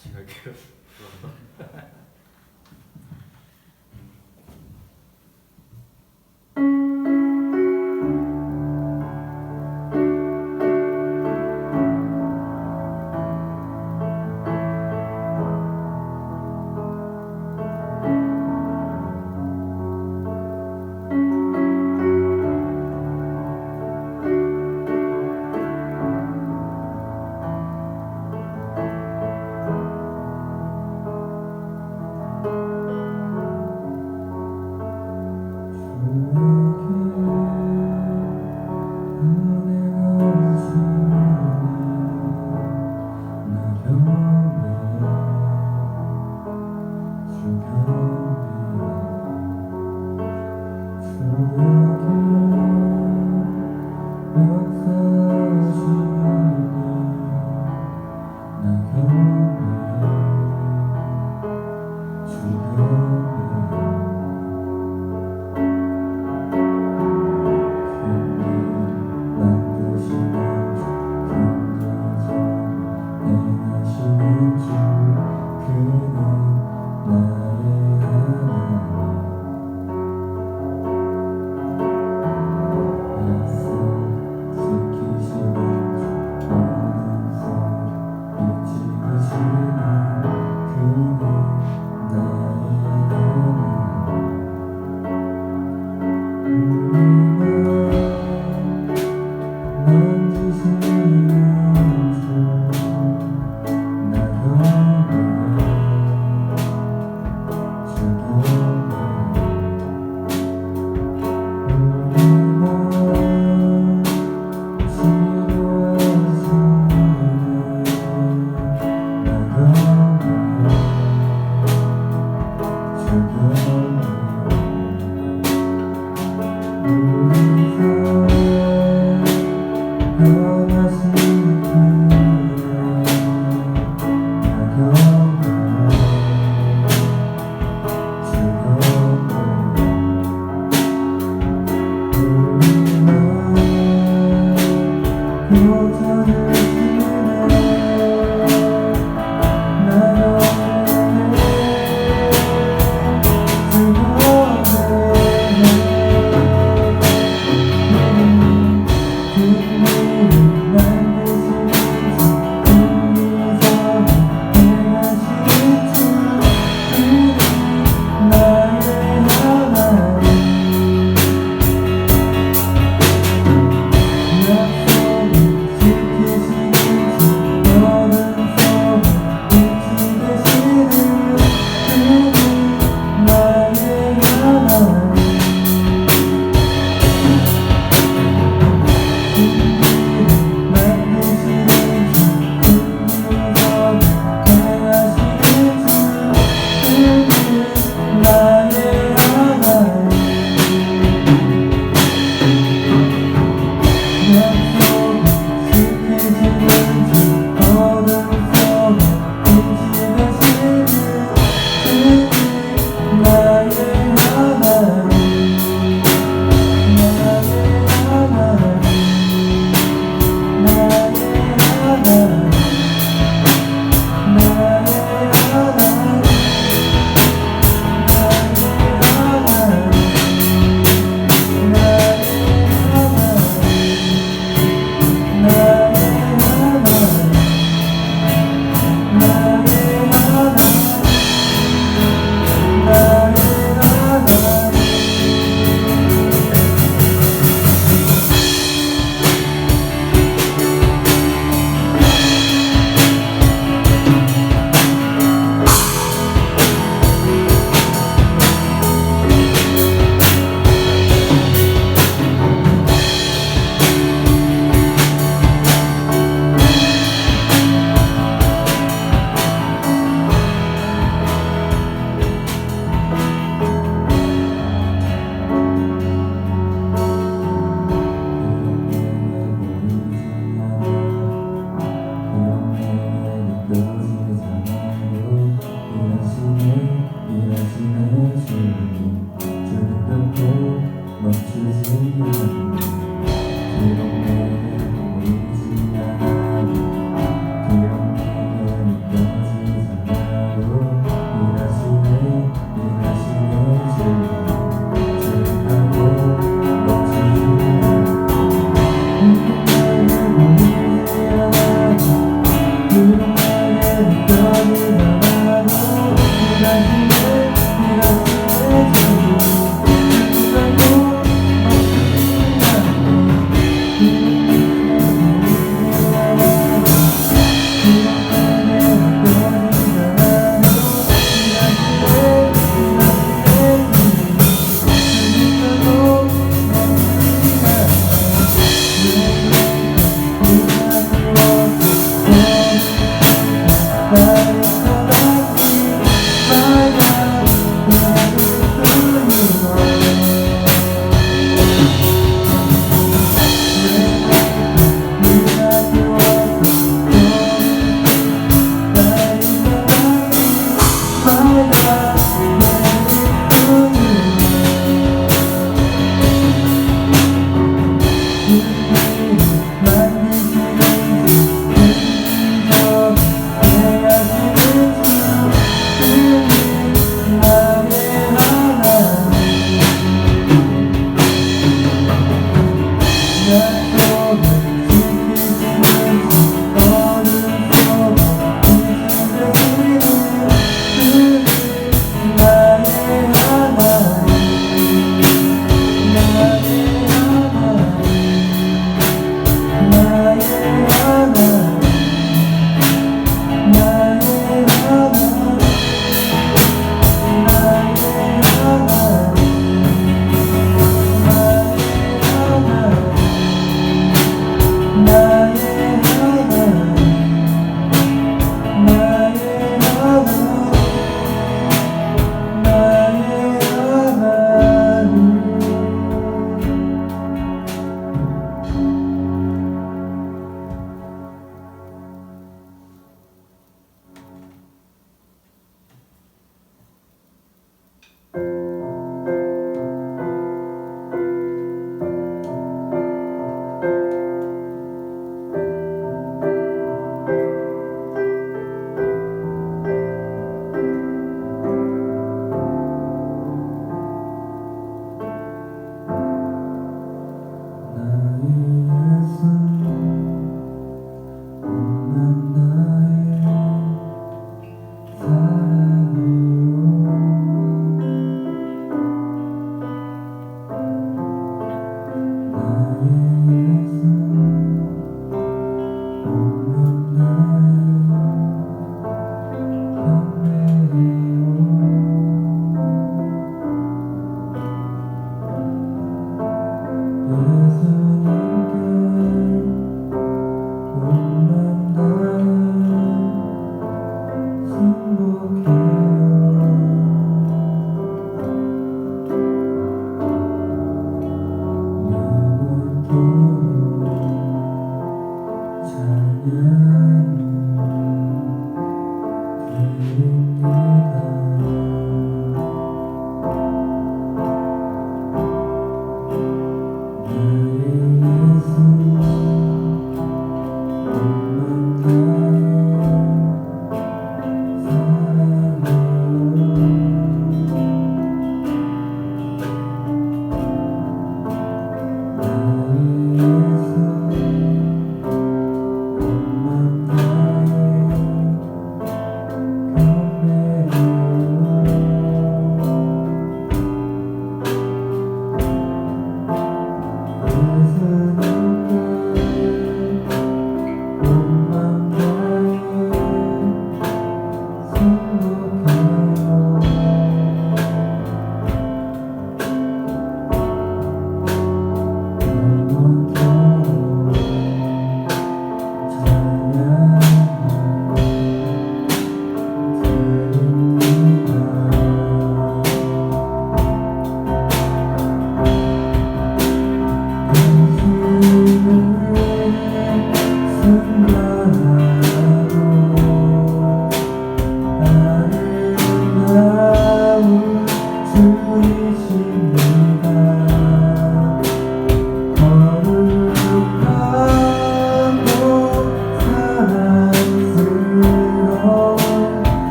같이 갈게요.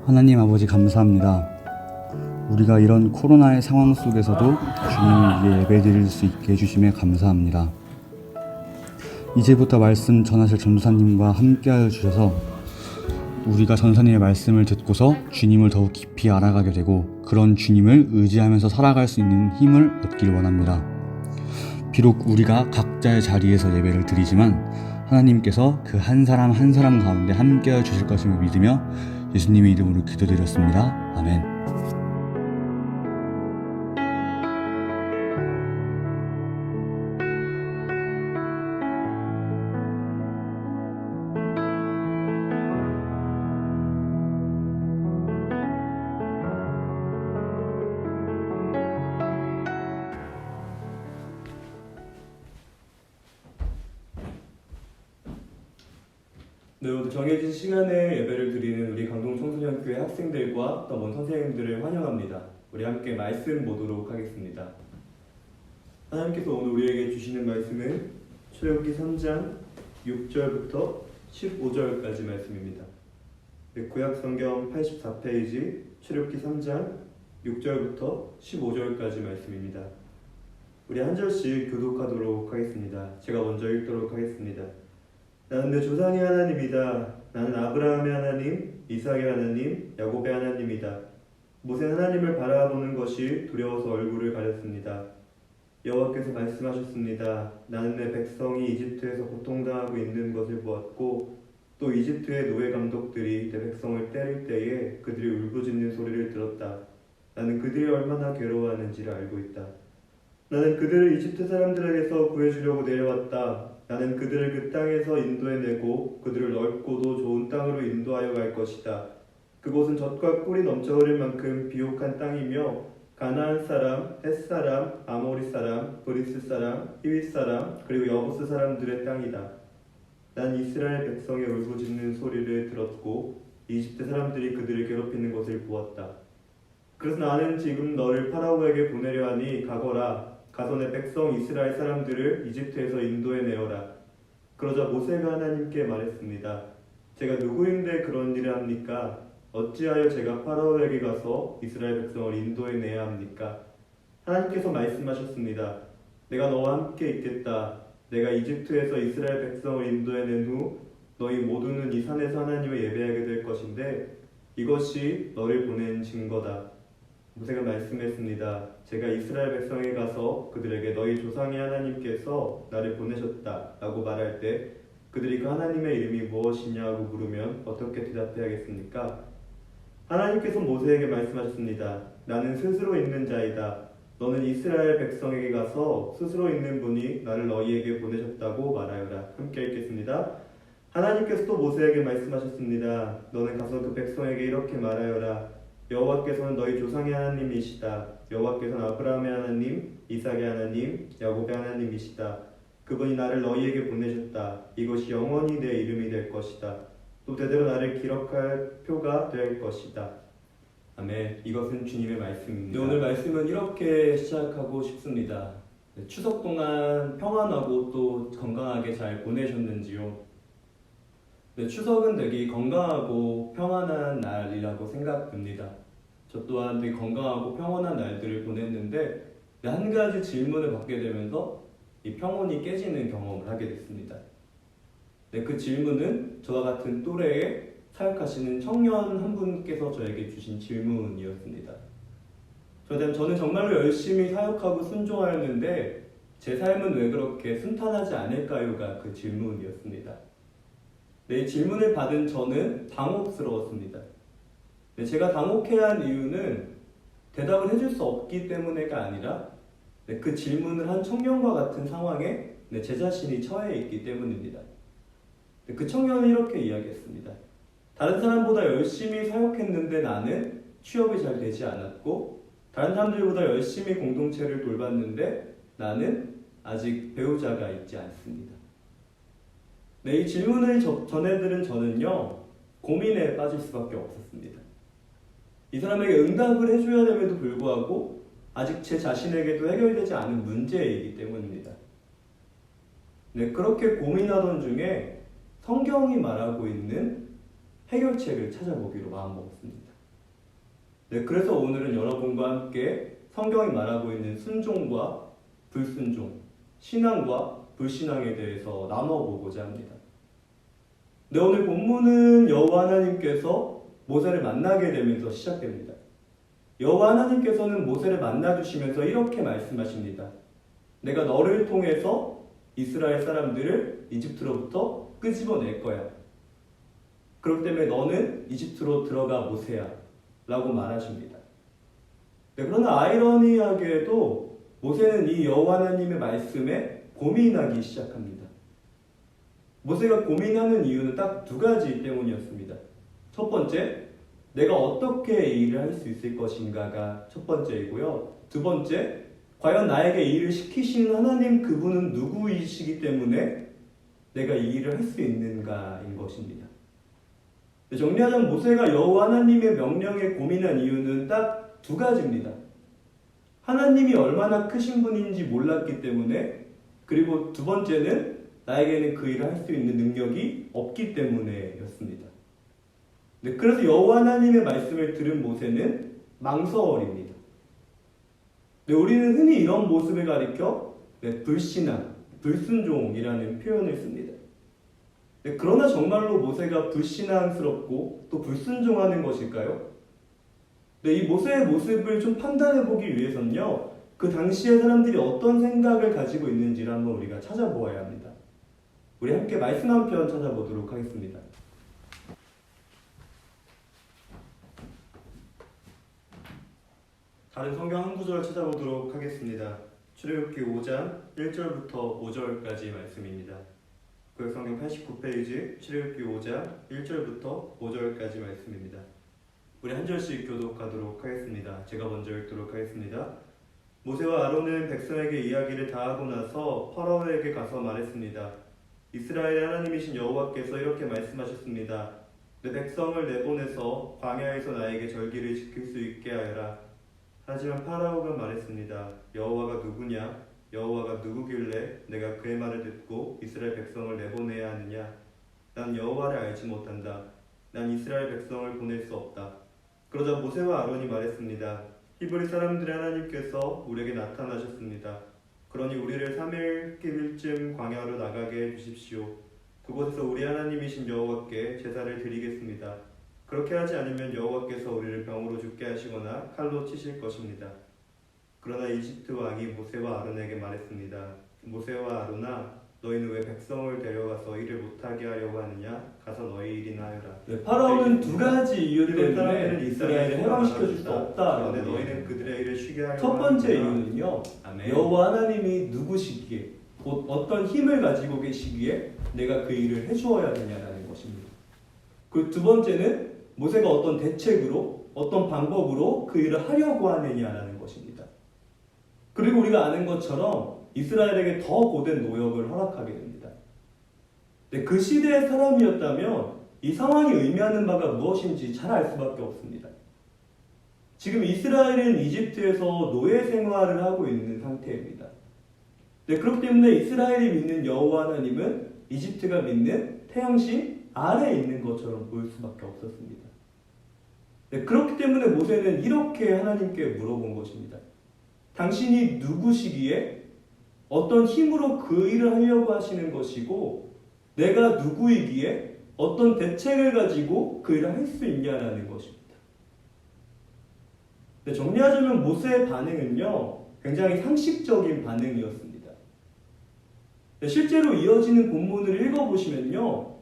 하나님 아버지 감사합니다. 우리가 이런 코로나의 상황 속에서도 주님을 위해 예배드릴 수 있게 해주심에 감사합니다. 이제부터 말씀 전하실 전도사님과 함께하여 주셔서 우리가 전도사님의 말씀을 듣고서 주님을 더욱 깊이 알아가게 되고 그런 주님을 의지하면서 살아갈 수 있는 힘을 얻기를 원합니다. 비록 우리가 각자의 자리에서 예배를 드리지만 하나님께서 그 한 사람 한 사람 가운데 함께하여 주실 것임을 믿으며 예수님의 이름으로 기도드렸습니다. 아멘. 네, 오늘 정해진 시간에 예배를 드리는 우리 강동 청소년교회 학생들과 또 먼 선생님들을 환영합니다. 우리 함께 말씀 보도록 하겠습니다. 하나님께서 오늘 우리에게 주시는 말씀은 출애굽기 3장 6절부터 15절까지 말씀입니다. 네, 구약성경 84페이지 출애굽기 3장 6절부터 15절까지 말씀입니다. 우리 한 절씩 교독하도록 하겠습니다. 제가 먼저 읽도록 하겠습니다. 나는 내 조상의 하나님이다. 나는 아브라함의 하나님, 이삭의 하나님, 야곱의 하나님이다. 모세 하나님을 바라보는 것이 두려워서 얼굴을 가렸습니다. 여호와께서 말씀하셨습니다. 나는 내 백성이 이집트에서 고통당하고 있는 것을 보았고 또 또 이집트의 노예 감독들이 내 백성을 때릴 때에 그들이 울부짖는 소리를 들었다. 나는 그들이 얼마나 괴로워하는지를 알고 있다. 나는 그들을 이집트 사람들에게서 구해주려고 내려왔다. 나는 그들을 그 땅에서 인도해내고 그들을 넓고도 좋은 땅으로 인도하여 갈 것이다. 그곳은 젖과 꿀이 넘쳐 흐를 만큼 비옥한 땅이며 가나안 사람, 헷 사람, 아모리 사람, 브리스 사람, 히윗 사람, 그리고 여부스 사람들의 땅이다. 난 이스라엘 백성의 울부짖는 소리를 들었고 이집트 사람들이 그들을 괴롭히는 것을 보았다. 그래서 나는 지금 너를 파라오에게 보내려 하니 가거라. 가서 내 백성 이스라엘 사람들을 이집트에서 인도해내어라. 그러자 모세가 하나님께 말했습니다. 제가 누구인데 그런 일을 합니까? 어찌하여 제가 파라오에게 가서 이스라엘 백성을 인도해내야 합니까? 하나님께서 말씀하셨습니다. 내가 너와 함께 있겠다. 내가 이집트에서 이스라엘 백성을 인도해낸 후 너희 모두는 이 산에서 하나님을 예배하게 될 것인데 이것이 너를 보낸 증거다. 모세가 말씀했습니다. 제가 이스라엘 백성에 가서 그들에게 너희 조상의 하나님께서 나를 보내셨다 라고 말할 때 그들이 그 하나님의 이름이 무엇이냐고 물으면 어떻게 대답해야겠습니까? 하나님께서 모세에게 말씀하셨습니다. 나는 스스로 있는 자이다. 너는 이스라엘 백성에게 가서 스스로 있는 분이 나를 너희에게 보내셨다고 말하여라. 함께 읽겠습니다. 하나님께서 또 모세에게 말씀하셨습니다. 너는 가서 그 백성에게 이렇게 말하여라. 여호와께서는 너희 조상의 하나님이시다. 여호와께서는 아브라함의 하나님, 이삭의 하나님, 야곱의 하나님이시다. 그분이 나를 너희에게 보내셨다. 이것이 영원히 내 이름이 될 것이다. 또 대대로 나를 기록할 표가 될 것이다. 아멘. 이것은 주님의 말씀입니다. 네, 오늘 말씀은 이렇게 시작하고 싶습니다. 네, 추석 동안 평안하고 또 건강하게 잘 보내셨는지요? 네, 추석은 되게 건강하고 평안한 날이라고 생각됩니다. 저 또한 되게 건강하고 평온한 날들을 보냈는데 네, 한 가지 질문을 받게 되면서 이 평온이 깨지는 경험을 하게 됐습니다. 네, 그 질문은 저와 같은 또래에 사역하시는 청년 한 분께서 저에게 주신 질문이었습니다. 저는 정말로 열심히 사역하고 순종하였는데 제 삶은 왜 그렇게 순탄하지 않을까요가 그 질문이었습니다. 네, 이 질문을 받은 저는 당혹스러웠습니다. 네, 제가 당혹해야 한 이유는 대답을 해줄 수 없기 때문에가 아니라 네, 그 질문을 한 청년과 같은 상황에 네, 제 자신이 처해 있기 때문입니다. 네, 그 청년은 이렇게 이야기했습니다. 다른 사람보다 열심히 사역했는데 나는 취업이 잘 되지 않았고 다른 사람들보다 열심히 공동체를 돌봤는데 나는 아직 배우자가 있지 않습니다. 네, 이 질문을 전해들은 저는요 고민에 빠질 수밖에 없었습니다. 이 사람에게 응답을 해줘야 됨에도 불구하고 아직 제 자신에게도 해결되지 않은 문제이기 때문입니다. 네, 그렇게 고민하던 중에 성경이 말하고 있는 해결책을 찾아보기로 마음먹었습니다. 네, 그래서 오늘은 여러분과 함께 성경이 말하고 있는 순종과 불순종, 신앙과 불신앙에 대해서 나눠보고자 합니다. 네, 오늘 본문은 여호와 하나님께서 모세를 만나게 되면서 시작됩니다. 여호와 하나님께서는 모세를 만나주시면서 이렇게 말씀하십니다. 내가 너를 통해서 이스라엘 사람들을 이집트로부터 끄집어낼 거야. 그렇기 때문에 너는 이집트로 들어가 모세야 라고 말하십니다. 네, 그러나 아이러니하게도 모세는 이 여호와 하나님의 말씀에 고민하기 시작합니다. 모세가 고민하는 이유는 딱 두 가지 때문이었습니다. 첫 번째, 내가 어떻게 이 일을 할 수 있을 것인가가 첫 번째이고요. 두 번째, 과연 나에게 이 일을 시키시는 하나님 그분은 누구이시기 때문에 내가 이 일을 할 수 있는가인 것입니다. 정리하자면 모세가 여호와 하나님의 명령에 고민한 이유는 딱 두 가지입니다. 하나님이 얼마나 크신 분인지 몰랐기 때문에, 그리고 두 번째는 나에게는 그 일을 할 수 있는 능력이 없기 때문에였습니다. 네, 그래서 여호와 하나님의 말씀을 들은 모세는 망설입니다. 네, 우리는 흔히 이런 모습을 가리켜 불신앙, 불순종이라는 표현을 씁니다. 네, 그러나 정말로 모세가 불신앙스럽고 또 불순종하는 것일까요? 네, 이 모세의 모습을 좀 판단해 보기 위해서는요, 그 당시의 사람들이 어떤 생각을 가지고 있는지를 한번 우리가 찾아보아야 합니다. 우리 함께 말씀 한 편 찾아보도록 하겠습니다. 다른 성경 한 구절 찾아보도록 하겠습니다. 출애굽기 5장 1절부터 5절까지 말씀입니다. 구약성경 89페이지 출애굽기 5장 1절부터 5절까지 말씀입니다. 우리 한 절씩 교독하도록 하겠습니다. 제가 먼저 읽도록 하겠습니다. 모세와 아론은 백성에게 이야기를 다 하고 나서 파라오에게 가서 말했습니다. 이스라엘의 하나님이신 여호와께서 이렇게 말씀하셨습니다. 내 백성을 내보내서 광야에서 나에게 절기를 지킬 수 있게 하여라. 하지만 파라오가 말했습니다. 여호와가 누구냐? 여호와가 누구길래 내가 그의 말을 듣고 이스라엘 백성을 내보내야 하느냐? 난 여호와를 알지 못한다. 난 이스라엘 백성을 보낼 수 없다. 그러자 모세와 아론이 말했습니다. 히브리 사람들의 하나님께서 우리에게 나타나셨습니다. 그러니 우리를 3일쯤 광야로 나가게 해주십시오. 그곳에서 우리 하나님이신 여호와께 제사를 드리겠습니다. 그렇게 하지 않으면 여호와께서 우리를 병으로 죽게 하시거나 칼로 치실 것입니다. 그러나 이집트 왕이 모세와 아론에게 말했습니다. 모세와 아론아, 너희는 왜 백성을 데려가서 일을 못하게 하려고 하느냐? 가서 너희 일이나 하여라. 네, 파라오는 두 가지 이유 때문에 이스라엘을 해방시켜 줄 수 없다. 그런데 너희는 그들의 일을 쉬게 하려고 첫 번째 하는구나. 이유는요. 아멘. 여호와 하나님이 누구시기에, 곧 어떤 힘을 가지고 계시기에 내가 그 일을 해주어야 되냐라는 것입니다. 그 두 번째는 모세가 어떤 대책으로, 어떤 방법으로 그 일을 하려고 하느냐라는 것입니다. 그리고 우리가 아는 것처럼 이스라엘에게 더 고된 노역을 허락하게 됩니다. 근데 그 시대의 사람이었다면 이 상황이 의미하는 바가 무엇인지 잘 알 수밖에 없습니다. 지금 이스라엘은 이집트에서 노예 생활을 하고 있는 상태입니다. 네, 그렇기 때문에 이스라엘이 믿는 여호와 하나님은 이집트가 믿는 태양신 아래에 있는 것처럼 보일 수밖에 없었습니다. 네, 그렇기 때문에 모세는 이렇게 하나님께 물어본 것입니다. 당신이 누구시기에 어떤 힘으로 그 일을 하려고 하시는 것이고 내가 누구이기에 어떤 대책을 가지고 그 일을 할 수 있냐라는 것입니다. 네, 정리하자면 모세의 반응은요, 굉장히 상식적인 반응이었습니다. 네, 실제로 이어지는 본문을 읽어보시면요,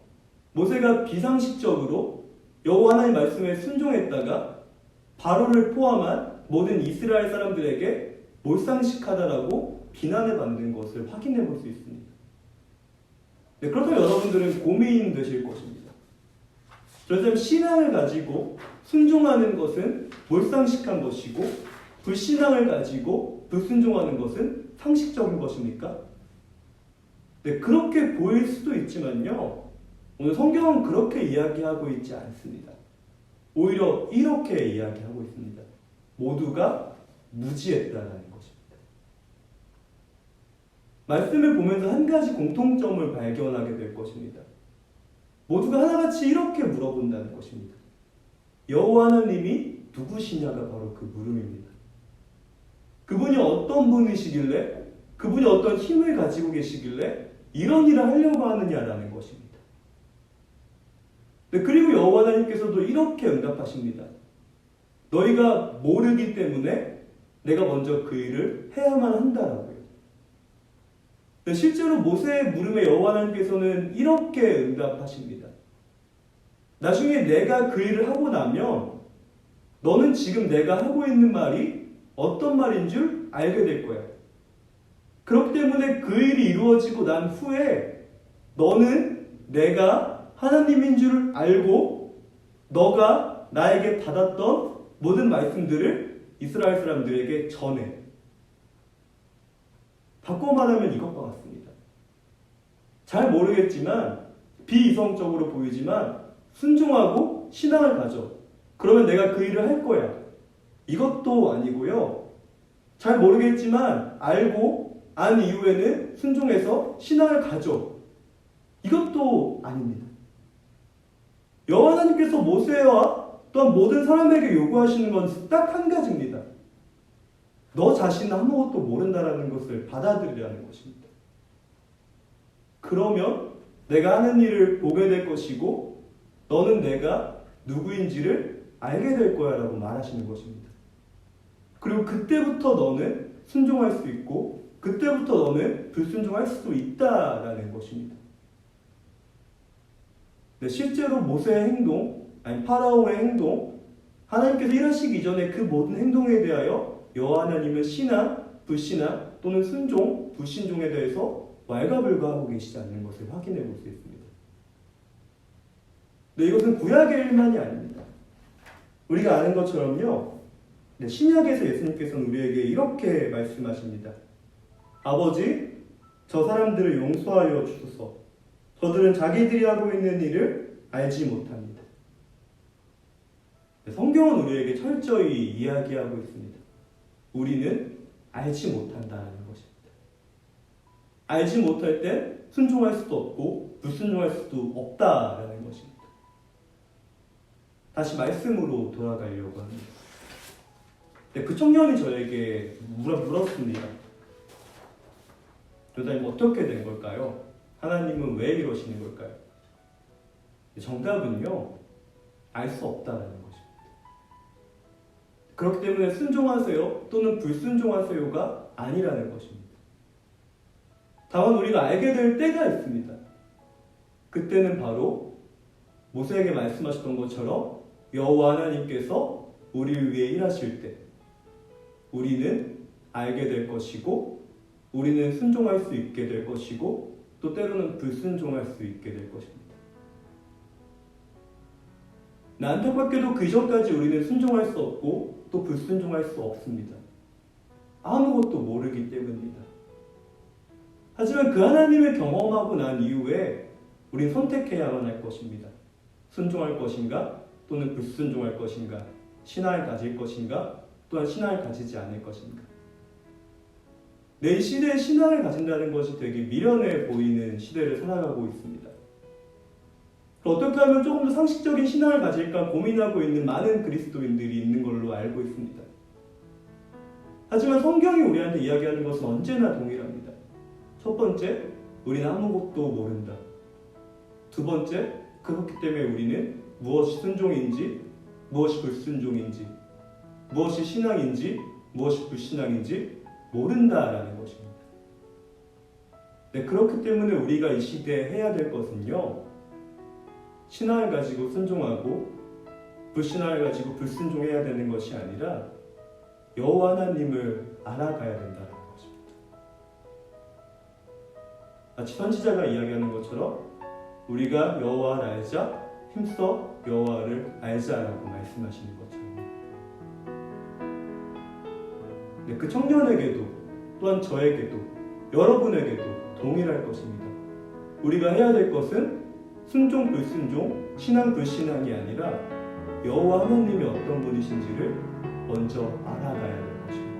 모세가 비상식적으로 여호와 하나님 말씀에 순종했다가 바로를 포함한 모든 이스라엘 사람들에게 몰상식하다라고 비난을 받는 것을 확인해 볼 수 있습니다. 네, 그렇다면 여러분들은 고민되실 것입니다. 저처럼 신앙을 가지고 순종하는 것은 몰상식한 것이고 불신앙을 가지고 불순종하는 것은 상식적인 것입니까? 네, 그렇게 보일 수도 있지만요. 오늘 성경은 그렇게 이야기하고 있지 않습니다. 오히려 이렇게 이야기하고 있습니다. 모두가 무지했다라는 것입니다. 말씀을 보면서 한 가지 공통점을 발견하게 될 것입니다. 모두가 하나같이 이렇게 물어본다는 것입니다. 여호와 하나님이 누구시냐가 바로 그 물음입니다. 그분이 어떤 분이시길래, 그분이 어떤 힘을 가지고 계시길래 이런 일을 하려고 하느냐라는 것입니다. 네, 그리고 여호와 하나님께서도 이렇게 응답하십니다. 너희가 모르기 때문에 내가 먼저 그 일을 해야만 한다라고요. 네, 실제로 모세의 물음에 여호와 하나님께서는 이렇게 응답하십니다. 나중에 내가 그 일을 하고 나면 너는 지금 내가 하고 있는 말이 어떤 말인 줄 알게 될 거야. 그렇기 때문에 그 일이 이루어지고 난 후에 너는 내가 하나님인 줄 알고 너가 나에게 받았던 모든 말씀들을 이스라엘 사람들에게 전해. 바꿔 말하면 이것과 같습니다. 잘 모르겠지만 비이성적으로 보이지만 순종하고 신앙을 가져. 그러면 내가 그 일을 할 거야. 이것도 아니고요. 잘 모르겠지만 알고 안 이후에는 순종해서 신앙을 가져. 이것도 아닙니다. 여호와 하나님께서 모세와 또한 모든 사람에게 요구하시는 건 딱 한 가지입니다. 너 자신은 아무것도 모른다라는 것을 받아들이라는 것입니다. 그러면 내가 하는 일을 보게 될 것이고 너는 내가 누구인지를 알게 될 거야 라고 말하시는 것입니다. 그리고 그때부터 너는 순종할 수 있고 그때부터 너는 불순종할 수도 있다라는 것입니다. 네, 실제로 모세의 행동, 아니 파라오의 행동, 하나님께서 일하시기 이전에 그 모든 행동에 대하여 여호와 하나님은 신앙, 불신앙 또는 순종, 불신종에 대해서 왈가불가하고 계시지 않는 것을 확인해 볼 수 있습니다. 네, 이것은 구약의 일만이 아닙니다. 우리가 아는 것처럼요, 네, 신약에서 예수님께서는 우리에게 이렇게 말씀하십니다. 아버지, 저 사람들을 용서하여 주소서. 저들은 자기들이 하고 있는 일을 알지 못합니다. 네, 성경은 우리에게 철저히 이야기하고 있습니다. 우리는 알지 못한다는 것입니다. 알지 못할 때 순종할 수도 없고 불순종할 수도 없다라는 것입니다. 다시 말씀으로 돌아가려고 합니다. 네, 그 청년이 저에게 물었습니다. 교사님, 어떻게 된 걸까요? 하나님은 왜 이러시는 걸까요? 정답은요, 알 수 없다라는 것입니다. 그렇기 때문에 순종하세요 또는 불순종하세요가 아니라는 것입니다. 다만 우리가 알게 될 때가 있습니다. 그때는 바로 모세에게 말씀하셨던 것처럼 여호와 하나님께서 우리를 위해 일하실 때 우리는 알게 될 것이고 우리는 순종할 수 있게 될 것이고 또 때로는 불순종할 수 있게 될 것입니다. 안타깝게도 그 전까지 우리는 순종할 수 없고 또 불순종할 수 없습니다. 아무것도 모르기 때문입니다. 하지만 그 하나님을 경험하고 난 이후에 우린 선택해야만 할 것입니다. 순종할 것인가 또는 불순종할 것인가, 신앙을 가질 것인가 또한 신앙을 가지지 않을 것인가. 내 시대에 신앙을 가진다는 것이 되게 미련해 보이는 시대를 살아가고 있습니다. 어떻게 하면 조금 더 상식적인 신앙을 가질까 고민하고 있는 많은 그리스도인들이 있는 걸로 알고 있습니다. 하지만 성경이 우리한테 이야기하는 것은 언제나 동일합니다. 첫 번째, 우리는 아무것도 모른다. 두 번째, 그렇기 때문에 우리는 무엇이 순종인지, 무엇이 불순종인지, 무엇이 신앙인지, 무엇이 불신앙인지 모른다라는 것입니다. 네, 그렇기 때문에 우리가 이 시대에 해야 될 것은요, 신앙을 가지고 순종하고 불신앙을 가지고 불순종해야 되는 것이 아니라 여호와 하나님을 알아가야 된다는 것입니다. 마치 선지자가 이야기하는 것처럼 우리가 여호와를 알자, 힘써 여호와를 알자라고 말씀하시는 것처럼, 네, 그 청년에게도 또한 저에게도 여러분에게도 동일할 것입니다. 우리가 해야 될 것은 순종 불순종, 신앙 불신앙이 아니라 여호와 하나님이 어떤 분이신지를 먼저 알아가야 될 것입니다.